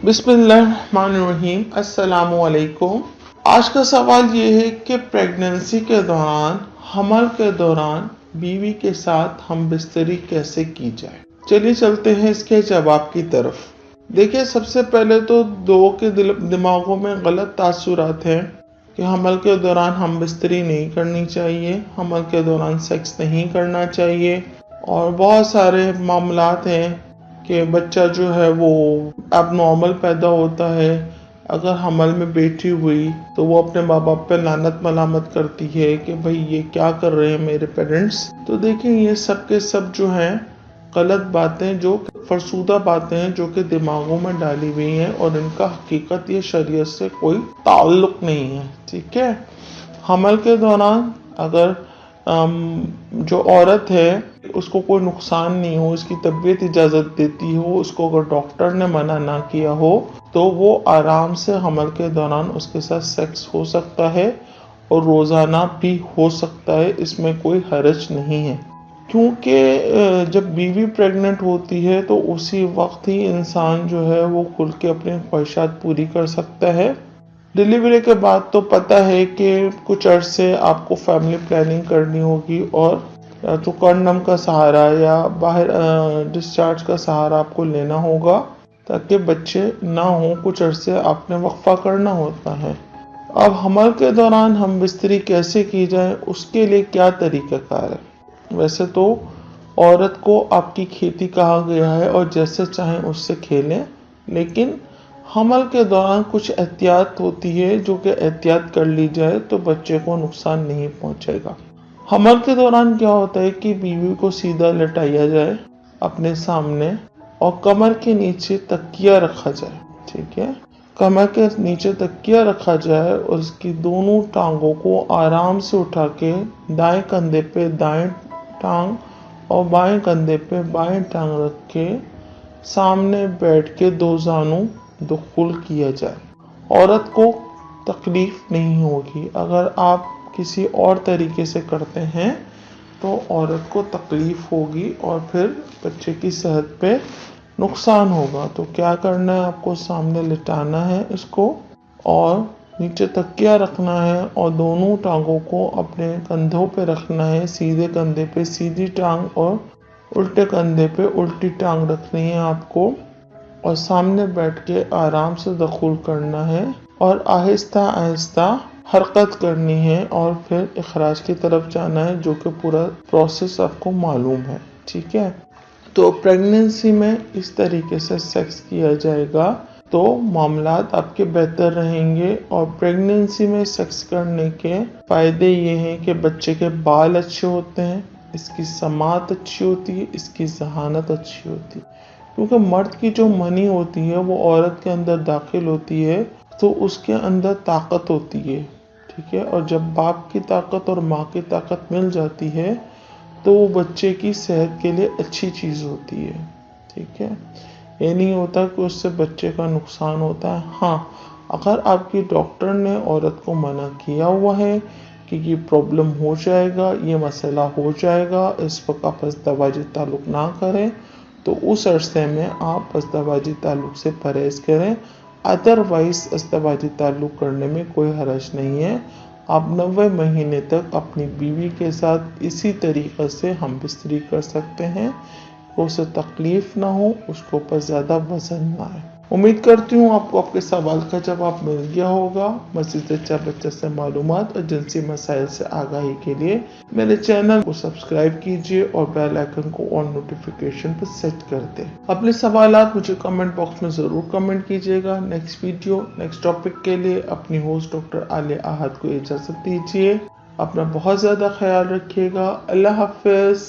बिस्मिल्लाहिर्रहमानिर्रहीम। अस्सलाम वालेकुम। आज का सवाल ये है कि प्रेगनेंसी के दौरान, हमल के दौरान बीवी के साथ हम बिस्तरी कैसे की जाए। चलिए चलते हैं इसके जवाब की तरफ। देखिए, सबसे पहले तो दो के दिमागों में गलत तासुरात हैं कि हमल के दौरान हम बिस्तरी नहीं करनी चाहिए, हमल के दौरान सेक्स नहीं करना चाहिए, और बहुत सारे मामलात हैं कि बच्चा जो है वो अब नॉर्मल पैदा होता है। अगर हमल में बैठी हुई तो वो अपने माँ बाप पे लानत मलामत करती है कि भाई ये क्या कर रहे हैं मेरे पेरेंट्स। तो देखिए, ये सब के सब जो हैं गलत बातें, जो फरसूदा बातें हैं, जो कि दिमागों में डाली हुई हैं और इनका हकीकत या शरीयत से कोई ताल्लुक नहीं है। ठीक है। हमल के दौरान अगर जो औरत है उसको कोई नुकसान नहीं हो, उसकी तबीयत इजाज़त देती हो, उसको अगर डॉक्टर ने मना ना किया हो, तो वो आराम से हमल के दौरान उसके साथ सेक्स हो सकता है और रोज़ाना भी हो सकता है। इसमें कोई हरज नहीं है, क्योंकि जब बीवी प्रेग्नेंट होती है तो उसी वक्त ही इंसान जो है वो खुल के अपनी ख्वाहिशात पूरी कर सकता है। डिलीवरी के बाद तो पता है कि कुछ अरसे आपको फैमिली प्लानिंग करनी होगी और या तो कंडम का सहारा या बाहर डिस्चार्ज का सहारा आपको लेना होगा ताकि बच्चे ना हो। कुछ अरसे आपने वक्फा करना होता है। अब हमल के दौरान हम बिस्तरी कैसे की जाए, उसके लिए क्या तरीक़ाकार है। वैसे तो औरत को आपकी खेती कहा गया है और जैसे चाहें उससे खेलें, लेकिन हमल के दौरान कुछ एहतियात होती है जो कि एहतियात कर ली जाए तो बच्चे को नुकसान नहीं पहुंचेगा। हमल के दौरान क्या होता है कि बीवी को सीधा लेटाया जाए अपने सामने और कमर के नीचे तकिया रखा जाए। ठीक है। कमर के नीचे तकिया रखा जाए और उसकी दोनों टांगों को आराम से उठा के दाएं कंधे पे दाएं टांग और बाएं कंधे पे बाएं टांग रख के सामने बैठ के दो जानू दुखुल किया जाए। औरत को तकलीफ नहीं होगी। अगर आप किसी और तरीके से करते हैं तो औरत को तकलीफ होगी और फिर बच्चे की सेहत पे नुकसान होगा। तो क्या करना है, आपको सामने लिटाना है इसको और नीचे तकिया रखना है और दोनों टांगों को अपने कंधों पे रखना है। सीधे कंधे पे सीधी टांग और उल्टे कंधे पे उल्टी टांग रखनी है आपको, और सामने बैठ के आराम से दखूल करना है और आहिस्ता आहिस्ता हरकत करनी है और फिर इखराज की तरफ जाना है, जो कि पूरा प्रोसेस आपको मालूम है। ठीक है। तो प्रेगनेंसी में इस तरीके से सेक्स किया जाएगा तो मामलात आपके बेहतर रहेंगे। और प्रेगनेंसी में सेक्स करने के फायदे ये हैं कि बच्चे के बाल अच्छे होते हैं, इसकी समात अच्छी होती है, इसकी जहानत अच्छी होती है। क्योंकि मर्द की जो मनी होती है वो औरत के अंदर दाखिल होती है तो उसके अंदर ताकत होती है। ठीक है। और जब बाप की ताकत और माँ की ताकत मिल जाती है तो वो बच्चे की सेहत के लिए अच्छी चीज़ होती है। ठीक है। ये नहीं होता कि उससे बच्चे का नुकसान होता है। हाँ, अगर आपकी डॉक्टर ने औरत को मना किया हुआ है कि ये प्रॉब्लम हो जाएगा, ये मसला हो जाएगा, इस वक्त आप अज़दवाजी ताल्लुक़ ना करें, तो उस अरसे में आप अज़दवाजी ताल्लुक़ से परहेज़ करें। अदरवाइज़ अज़दवाजी ताल्लुक़ करने में कोई हरज नहीं है। आप 90 महीने तक अपनी बीवी के साथ इसी तरीक़े से हम बिस्तरी कर सकते हैं, उसे तकलीफ़ ना हो, उसके ऊपर ज़्यादा वज़न ना आए। उम्मीद करती हूँ आपको आपके सवाल का जवाब मिल गया होगा। मज़ीद अच्छा से मालूमात और जिनसी मसाइल से आगाही के लिए मेरे चैनल को सब्सक्राइब कीजिए और बेल आइकन को ऑन नोटिफिकेशन पर सेट कर दें। अपने सवालात मुझे कमेंट बॉक्स में ज़रूर कमेंट कीजिएगा। नेक्स्ट वीडियो नेक्स्ट टॉपिक के लिए अपनी होस्ट डॉक्टर आलिया आहद को इजाज़त दीजिए। अपना बहुत ज़्यादा ख्याल रखिएगा। अल्लाह हाफ़िज़।